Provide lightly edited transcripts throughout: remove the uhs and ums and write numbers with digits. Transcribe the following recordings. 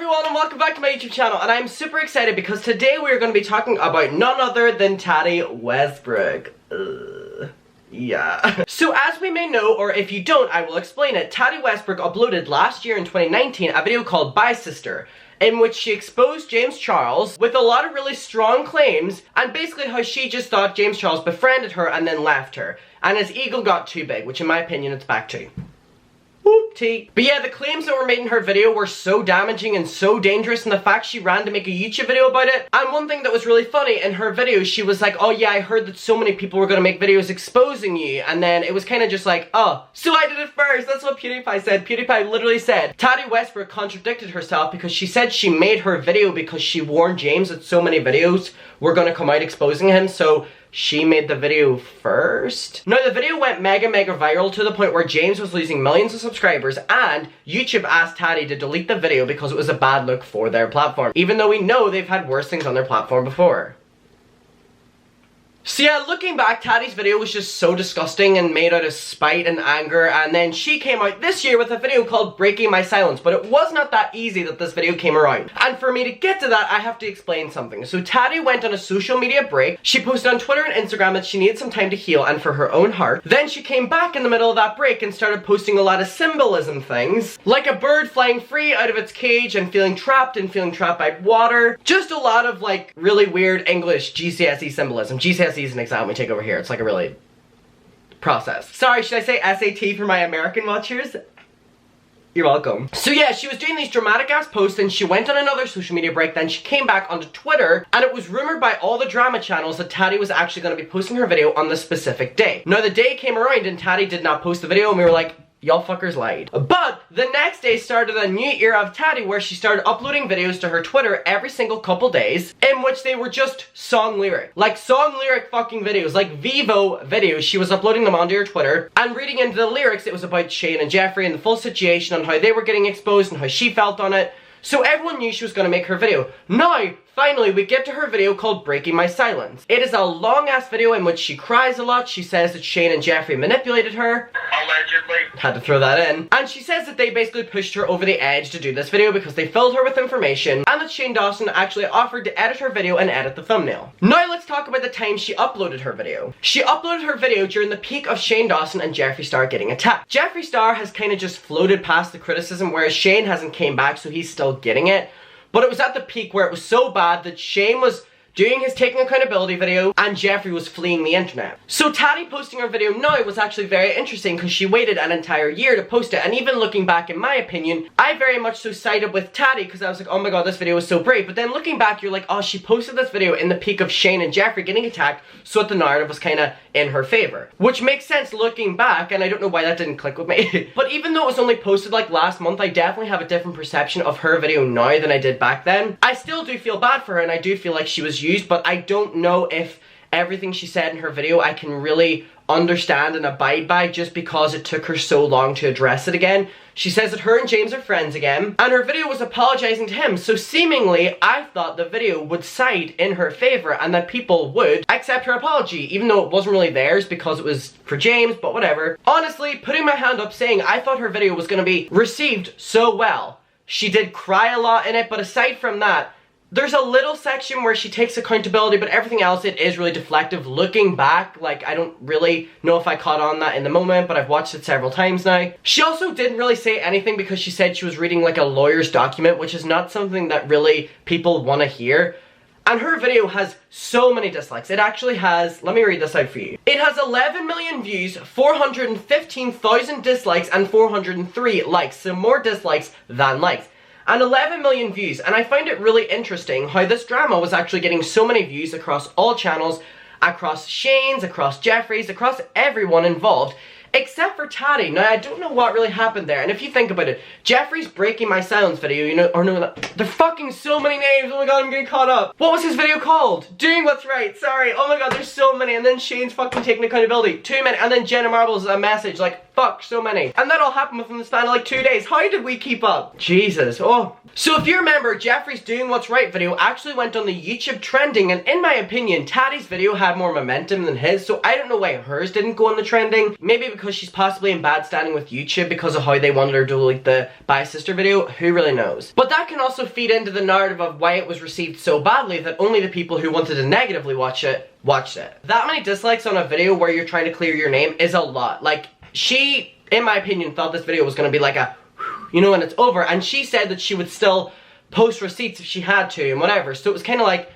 everyone and welcome back to my YouTube channel, and I'm super excited because today we are going to be talking about none other than Tati Westbrook. Yeah. So as we may know, or if you don't, I will explain it. Tati Westbrook uploaded last year in 2019 a video called Bye Sister, in which she exposed James Charles with a lot of really strong claims, and basically how she just thought James Charles befriended her and then left her, and his ego got too big, which in my opinion it's back to. But yeah, the claims that were made in her video were so damaging and so dangerous, and the fact she ran to make a YouTube video about it. And one thing that was really funny, in her video she was like, oh yeah, I heard that so many people were gonna make videos exposing you, and then it was kind of just like, oh, so I did it first. That's what PewDiePie said. PewDiePie literally said Tati Westbrook contradicted herself because she said she made her video because she warned James that so many videos were gonna come out exposing him, so she made the video first. Now the video went mega viral to the point where James was losing millions of subscribers, and YouTube asked Tati to delete the video because it was a bad look for their platform, even though we know they've had worse things on their platform before. So yeah, looking back, Tati's video was just so disgusting and made out of spite and anger, and then she came out this year with a video called Breaking My Silence, but it was not that easy that this video came around. And for me to get to that, I have to explain something. So Tati went on a social media break. She posted on Twitter and Instagram that she needed some time to heal and for her own heart. Then she came back in the middle of that break and started posting a lot of symbolism things, like a bird flying free out of its cage and feeling trapped by water. Just a lot of like really weird English GCSE symbolism. GCSE is an exam we take over here. It's like a really process. Sorry, should I say SAT for my American watchers? You're welcome. So yeah, she was doing these dramatic ass posts, and she went on another social media break. Then she came back onto Twitter, and it was rumored by all the drama channels that Tati was actually going to be posting her video on the specific day. Now the day came around and Tati did not post the video, and we were like, y'all fuckers lied. But the next day started a new era of Tati where she started uploading videos to her Twitter every single couple days in which they were just song lyric. Like song lyric fucking videos, like Vivo videos. She was uploading them onto her Twitter and reading into the lyrics. It was about Shane and Jeffree and the full situation and how they were getting exposed and how she felt on it. So everyone knew she was going to make her video. Now, finally, we get to her video called Breaking My Silence. It is a long-ass video in which she cries a lot. She says that Shane and Jeffree manipulated her. Allegedly. Had to throw that in. And she says that they basically pushed her over the edge to do this video because they filled her with information, and that Shane Dawson actually offered to edit her video and edit the thumbnail. Now let's talk about the time she uploaded her video. She uploaded her video during the peak of Shane Dawson and Jeffree Star getting attacked. Jeffree Star has kind of just floated past the criticism, whereas Shane hasn't came back, so he's still getting it. But it was at the peak where it was so bad that Shane was doing his taking accountability video and Jeffree was fleeing the internet. So Tati posting her video now was actually very interesting because she waited an entire year to post it, and even looking back, in my opinion, I very much so sided with Tati because I was like, oh my god, this video was so brave. But then looking back, you're like, oh, she posted this video in the peak of Shane and Jeffree getting attacked, so that the narrative was kind of in her favor. Which makes sense looking back, and I don't know why that didn't click with me. But even though it was only posted like last month, I definitely have a different perception of her video now than I did back then. I still do feel bad for her, and I do feel like she was used, but I don't know if everything she said in her video I can really understand and abide by just because it took her so long to address it again. She says that her and James are friends again, and her video was apologizing to him, so seemingly I thought the video would side in her favor and that people would accept her apology, even though it wasn't really theirs because it was for James, but whatever. Honestly, putting my hand up saying I thought her video was going to be received so well. She did cry a lot in it, but aside from that, there's a little section where she takes accountability, but everything else, it is really deflective. Looking back, like, I don't really know if I caught on that in the moment, but I've watched it several times now. She also didn't really say anything because she said she was reading, like, a lawyer's document, which is not something that really people want to hear. And her video has so many dislikes. It actually has, let me read this out for you. It has 11 million views, 415,000 dislikes, and 403 likes. So more dislikes than likes. And 11 million views, and I find it really interesting how this drama was actually getting so many views across all channels, across Shane's, across Jeffree's, across everyone involved, except for Tati. Now, I don't know what really happened there, and if you think about it, Jeffree's Breaking My Silence video, you know, or no, they're fucking so many names, oh my god, I'm getting caught up. What was his video called? Doing What's Right, sorry, oh my god, there's so many, and then Shane's fucking taking accountability, too many, and then Jenna Marbles' a message, like, fuck, so many. And that all happened within the span of like 2 days. How did we keep up? Jesus, oh. So if you remember, Jeffrey's Doing What's Right video actually went on the YouTube trending, and in my opinion, Tati's video had more momentum than his, so I don't know why hers didn't go on the trending. Maybe because she's possibly in bad standing with YouTube because of how they wanted her to do like the Bye Sister video, who really knows. But that can also feed into the narrative of why it was received so badly that only the people who wanted to negatively watch it, watched it. That many dislikes on a video where you're trying to clear your name is a lot. Like, she, in my opinion, thought this video was gonna be like a, you know, and it's over, and she said that she would still post receipts if she had to and whatever, so it was kind of like.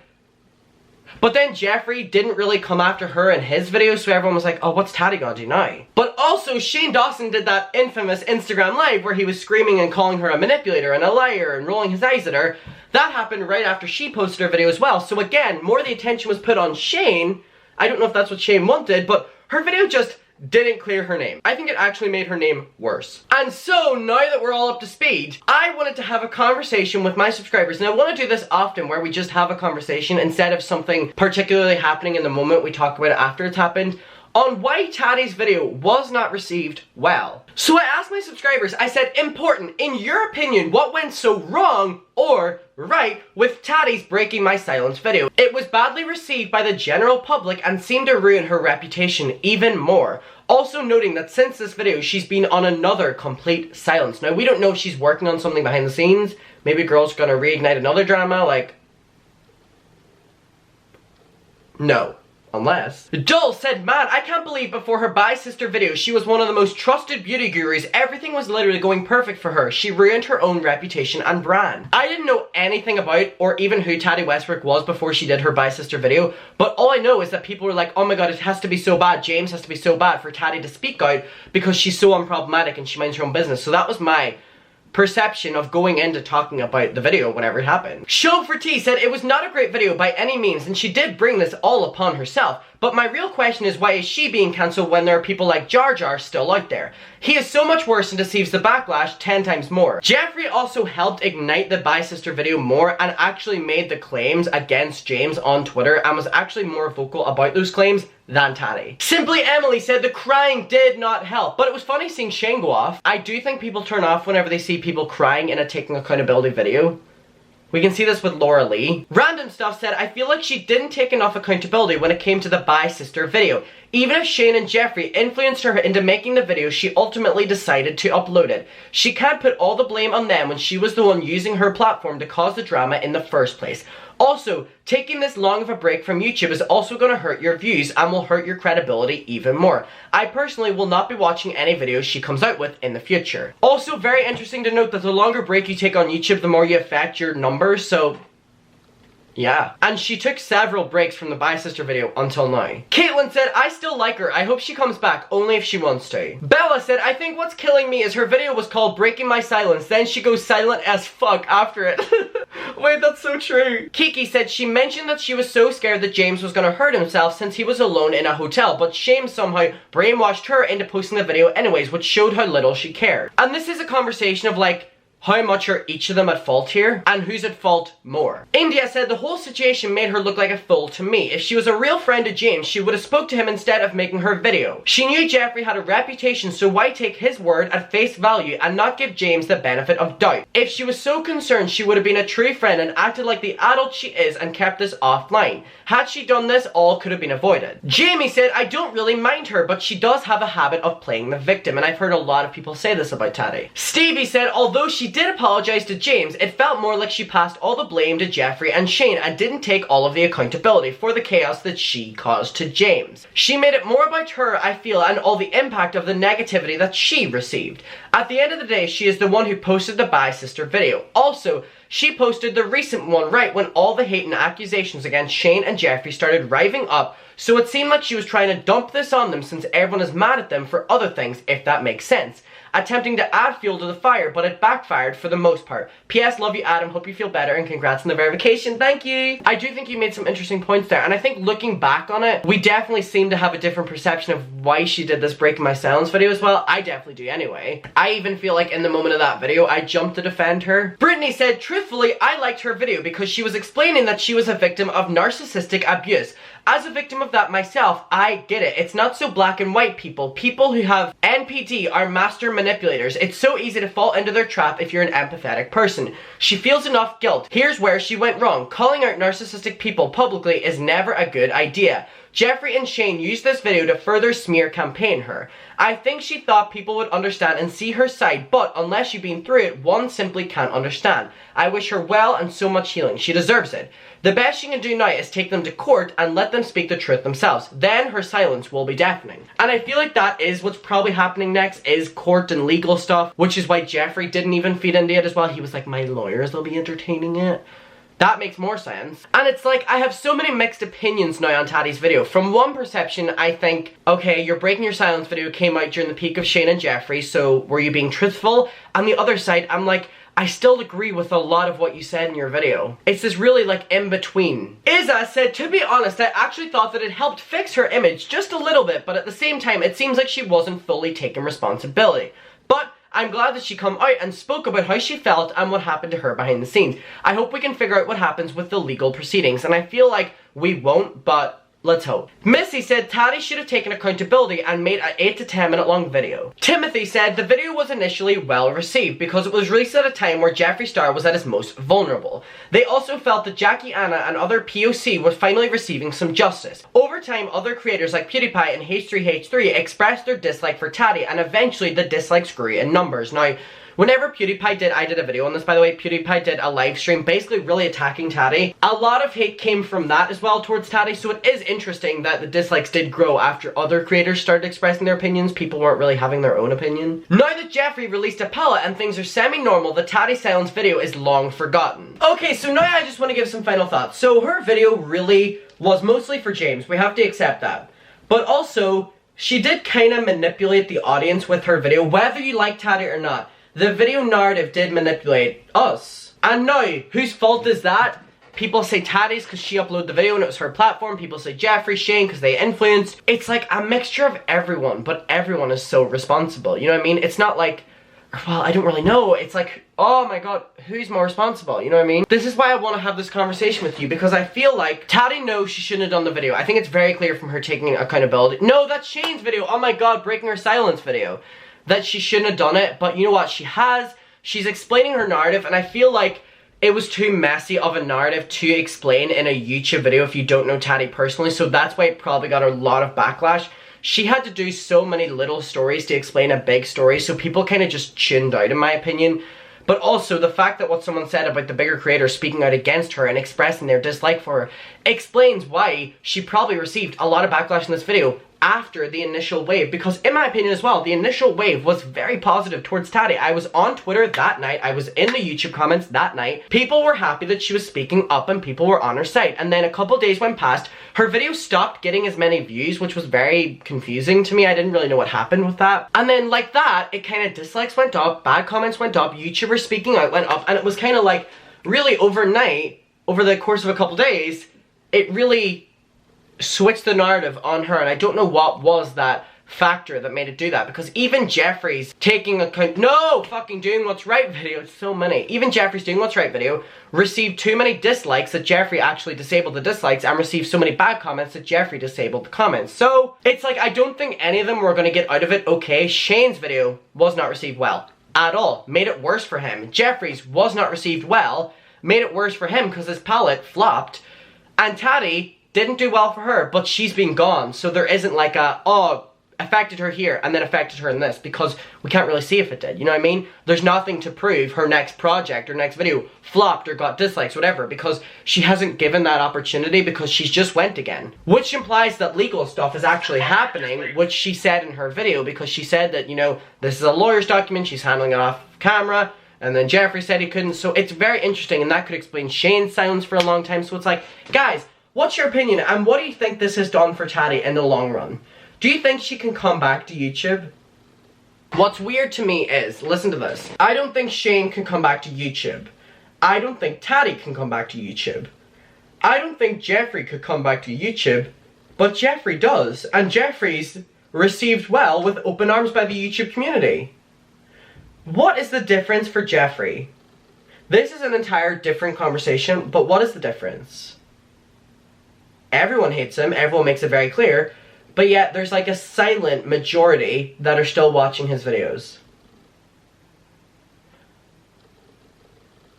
But then Jeffrey didn't really come after her in his video, so everyone was like, oh, what's Tati gonna do now? But also, Shane Dawson did that infamous Instagram live where he was screaming and calling her a manipulator and a liar and rolling his eyes at her. That happened right after she posted her video as well, so again, more the attention was put on Shane. I don't know if that's what Shane wanted, but her video just didn't clear her name. I think it actually made her name worse. And so, now that we're all up to speed, I wanted to have a conversation with my subscribers, and I want to do this often where we just have a conversation instead of something particularly happening in the moment. We talk about it after it's happened, on why Tati's video was not received well. So I asked my subscribers, I said, important, in your opinion, what went so wrong or right with Tati's Breaking My Silence video? It was badly received by the general public and seemed to ruin her reputation even more. Also noting that since this video, she's been on another complete silence. Now, we don't know if she's working on something behind the scenes. Maybe girl's gonna reignite another drama, like. No. Unless. Dull said, man, I can't believe before her Bye Sister video, she was one of the most trusted beauty gurus. Everything was literally going perfect for her. She ruined her own reputation and brand. I didn't know anything about or even who Tati Westbrook was before she did her Bye Sister video, but all I know is that people were like, oh my god, it has to be so bad. James has to be so bad for Tati to speak out because she's so unproblematic and she minds her own business. So that was my perception of going into talking about the video whenever it happened. Show for T said it was not a great video by any means, and she did bring this all upon herself. But my real question is, why is she being cancelled when there are people like Jar Jar still out there? He is so much worse and deceives the backlash 10 times more. Jeffrey also helped ignite the Bye Sister video more and actually made the claims against James on Twitter and was actually more vocal about those claims than Tati. Simply Emily said the crying did not help, but it was funny seeing Shane go off. I do think people turn off whenever they see people crying in a taking accountability video. We can see this with Laura Lee. Random Stuff said, I feel like she didn't take enough accountability when it came to the Bye Sister video. Even if Shane and Jeffrey influenced her into making the video, she ultimately decided to upload it. She can't put all the blame on them when she was the one using her platform to cause the drama in the first place. Also, taking this long of a break from YouTube is also going to hurt your views and will hurt your credibility even more. I personally will not be watching any videos she comes out with in the future. Also, very interesting to note that the longer break you take on YouTube, the more you affect your numbers, so yeah. And she took several breaks from the Bye Sister video until now. Caitlin said, I still like her. I hope she comes back, only if she wants to. Bella said, I think what's killing me is her video was called Breaking My Silence, then she goes silent as fuck after it. Wait, that's so true. Kiki said she mentioned that she was so scared that James was gonna hurt himself since he was alone in a hotel, but Shane somehow brainwashed her into posting the video anyways, which showed how little she cared. And this is a conversation of like, how much are each of them at fault here? And who's at fault more? India said the whole situation made her look like a fool to me. If she was a real friend to James, she would have spoke to him instead of making her video. She knew Jeffrey had a reputation, so why take his word at face value and not give James the benefit of doubt? If she was so concerned, she would have been a true friend and acted like the adult she is and kept this offline. Had she done this, all could have been avoided. Jamie said, I don't really mind her, but she does have a habit of playing the victim, and I've heard a lot of people say this about Tati. Stevie said, although she did apologize to James, it felt more like she passed all the blame to Jeffrey and Shane and didn't take all of the accountability for the chaos that she caused to James. She made it more about her, I feel, and all the impact of the negativity that she received. At the end of the day, she is the one who posted the Bye Sister video. Also, she posted the recent one right when all the hate and accusations against Shane and Jeffrey started riving up, so it seemed like she was trying to dump this on them since everyone is mad at them for other things, if that makes sense. attempting to add fuel to the fire, but it backfired for the most part. P.S. Love you, Adam. Hope you feel better, and congrats on the verification. Thank you. I do think you made some interesting points there, and I think looking back on it, we definitely seem to have a different perception of why she did this Breaking My Silence video as well. I definitely do anyway. I even feel like in the moment of that video, I jumped to defend her. Brittany said, truthfully, I liked her video because she was explaining that she was a victim of narcissistic abuse. As a victim of that myself, I get it. It's not so black and white, people. People who have NPD are master manipulators. It's so easy to fall into their trap if you're an empathetic person. She feels enough guilt. Here's where she went wrong. Calling out narcissistic people publicly is never a good idea. Jeffree and Shane used this video to further smear campaign her. I think she thought people would understand and see her side, but unless you've been through it, one simply can't understand. I wish her well and so much healing. She deserves it. The best she can do now is take them to court and let them speak the truth themselves. Then her silence will be deafening. And I feel like that is what's probably happening next, is court and legal stuff, which is why Jeffree didn't even feed into it as well. He was like, my lawyers will be entertaining it. That makes more sense. And it's like, I have so many mixed opinions now on Tati's video. From one perception, I think, okay, your Breaking Your Silence video came out during the peak of Shane and Jeffree, so were you being truthful? On the other side, I'm like, I still agree with a lot of what you said in your video. It's this really like in between. Iza said, to be honest, I actually thought that it helped fix her image just a little bit, but at the same time, it seems like she wasn't fully taking responsibility. But I'm glad that she come out and spoke about how she felt and what happened to her behind the scenes. I hope we can figure out what happens with the legal proceedings, and I feel like we won't, but let's hope. Missy said Tati should have taken accountability and made an 8 to 10 minute long video. Timothy said the video was initially well received because it was released at a time where Jeffree Star was at his most vulnerable. They also felt that Jackie Anna and other POC were finally receiving some justice. Over time, other creators like PewDiePie and H3H3 expressed their dislike for Tati, and eventually the dislikes grew in numbers. Now, whenever PewDiePie did, I did a video on this by the way, PewDiePie did a live stream basically really attacking Tati. A lot of hate came from that as well towards Tati, so it is interesting that the dislikes did grow after other creators started expressing their opinions. People weren't really having their own opinion. Now that Jeffree released a palette and things are semi-normal, the Tati Silence video is long forgotten. Okay, so now I just want to give some final thoughts. So her video really was mostly for James, we have to accept that. But also, she did kind of manipulate the audience with her video, whether you like Tati or not. The video narrative did manipulate us. And now, whose fault is that? People say Tati's because she uploaded the video and it was her platform. People say Jeffree, Shane because they influenced. It's like a mixture of everyone, but everyone is so responsible. You know what I mean? It's not like, well, I don't really know. It's like, oh my god, who's more responsible? You know what I mean? This is why I want to have this conversation with you, because I feel like Tati knows she shouldn't have done the video. I think it's very clear from her taking accountability. No, that's Shane's video. Oh my god, Breaking Her Silence video. That she shouldn't have done it, but you know what, she has. She's explaining her narrative, and I feel like it was too messy of a narrative to explain in a YouTube video if you don't know Tati personally, so that's why it probably got a lot of backlash. She had to do so many little stories to explain a big story, so people kind of just tuned out in my opinion. But also, the fact that what someone said about the bigger creators speaking out against her and expressing their dislike for her explains why she probably received a lot of backlash in this video after the initial wave, because in my opinion as well, the initial wave was very positive towards Tati. I was on Twitter that night, I was in the YouTube comments that night, people were happy that she was speaking up and people were on her side, and then a couple days went past, her video stopped getting as many views, which was very confusing to me. I didn't really know what happened with that, and then like that, it kind of dislikes went up, bad comments went up, YouTubers speaking out went up, and it was kind of like, really overnight, over the course of a couple days, it really switched the narrative on her, and I don't know what was that factor that made it do that, because even Jeffree's taking account, no fucking doing what's right video, it's so many, even Jeffree's doing what's right video received too many dislikes that Jeffree actually disabled the dislikes, and received so many bad comments that Jeffree disabled the comments. So it's like, I don't think any of them were gonna get out of it okay. Shane's video was not received well at all, made it worse for him. Jeffree's was not received well, made it worse for him because his palette flopped, and Tati didn't do well for her, but she's been gone, so there isn't like a, oh, affected her here and then affected her in this, because we can't really see if it did, you know what I mean? There's nothing to prove her next project or next video flopped or got dislikes, whatever, because she hasn't given that opportunity, because she's just went again. Which implies that legal stuff is actually happening, which she said in her video, because she said that, you know, this is a lawyer's document, she's handling it off camera, and then Jeffree said he couldn't, so it's very interesting, and that could explain Shane's silence for a long time. So it's like, guys, what's your opinion, and what do you think this has done for Tati in the long run? Do you think she can come back to YouTube? What's weird to me is, listen to this. I don't think Shane can come back to YouTube. I don't think Tati can come back to YouTube. I don't think Jeffree could come back to YouTube, but Jeffree does, and Jeffree's received well with open arms by the YouTube community. What is the difference for Jeffree? This is an entire different conversation, but what is the difference? Everyone hates him, everyone makes it very clear, but yet there's like a silent majority that are still watching his videos.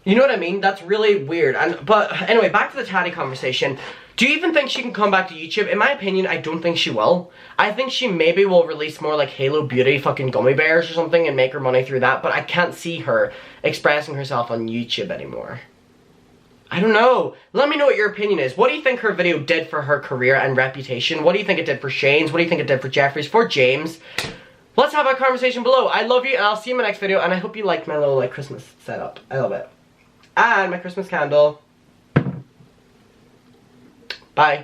You know what I mean? That's really weird. But anyway, back to the Tati conversation. Do you even think she can come back to YouTube? In my opinion, I don't think she will. I think she maybe will release more like Halo Beauty fucking gummy bears or something and make her money through that, but I can't see her expressing herself on YouTube anymore. I don't know. Let me know what your opinion is. What do you think her video did for her career and reputation? What do you think it did for Shane's? What do you think it did for Jeffree's? For James? Let's have a conversation below. I love you and I'll see you in my next video, and I hope you liked my little like Christmas setup. I love it. And my Christmas candle. Bye.